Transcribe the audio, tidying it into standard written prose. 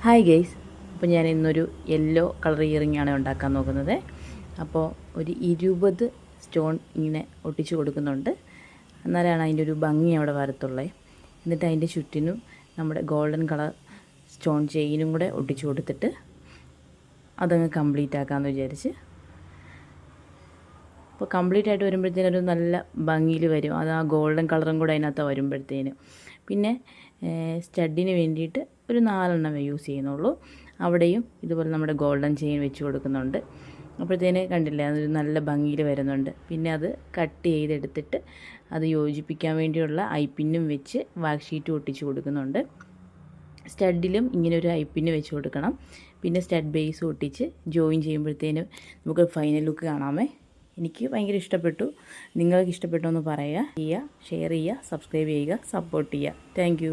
Hi guys, അപ്പോൾ ഞാൻ ഇന്നൊരു യെല്ലോ കളർ ഇയറിംഗ് ആണ് ഉണ്ടാക്കാൻ നോക്കുന്നത്. അപ്പോൾ ഒരു 20 സ്റ്റോൺ ഇങ്ങനെ ഒട്ടിച്ച് കൊടുക്കുന്നുണ്ട്. എന്നാലാണ് അതിൻ്റെ ഒരു ഭംഗി അവിടെ വരത്തുള്ളത്. എന്നിട്ട് അതിൻ്റെ ചുറ്റിനും നമ്മുടെ ഗോൾഡൻ കളർ സ്റ്റോൺ ചെയിനും കൂടെ ഒട്ടിച്ച് കൊടുത്തിട്ട് അതങ്ങ് കംപ്ലീറ്റ് ആക്കാമെന്ന് വിചാരിച്ച്. അപ്പോൾ കംപ്ലീറ്റ് ആയിട്ട് വരുമ്പോഴത്തേനൊരു നല്ല ഭംഗിയിൽ വരും. അത് ആ ഗോൾഡൻ കളറും കൂടെ അതിനകത്ത് വരുമ്പോഴത്തേന്. പിന്നെ സ്റ്റഡിന് വേണ്ടിയിട്ട് ഒരു 4 യൂസ് ചെയ്യുന്നുള്ളൂ. അവിടെയും ഇതുപോലെ നമ്മുടെ ഗോൾഡൻ ചെയിൻ വെച്ച് കൊടുക്കുന്നുണ്ട്. അപ്പോഴത്തേന് കണ്ടില്ലേ, അതൊരു നല്ല ഭംഗിയിൽ വരുന്നുണ്ട്. പിന്നെ അത് കട്ട് ചെയ്തെടുത്തിട്ട് അത് യോജിപ്പിക്കാൻ വേണ്ടിയുള്ള ഐപ്പിന്നും വെച്ച് വാക്ക് ഷീറ്റ് ഒട്ടിച്ച് കൊടുക്കുന്നുണ്ട്. സ്റ്റഡിലും ഇങ്ങനെ ഒരു ഐപ്പിന്ന് വെച്ച് കൊടുക്കണം. പിന്നെ സ്റ്റഡ് ബേസ് ഒട്ടിച്ച് ജോയിൻ ചെയ്യുമ്പോഴത്തേനും നമുക്ക് ഫൈനൽ ലുക്ക് കാണാമേ. എനിക്ക് ഭയങ്കര ഇഷ്ടപ്പെട്ടു. നിങ്ങൾക്ക് ഇഷ്ടപ്പെട്ടോ എന്ന് പറയുക, ഷെയർ ചെയ്യുക, സബ്സ്ക്രൈബ് ചെയ്യുക, സപ്പോർട്ട് ചെയ്യുക. താങ്ക്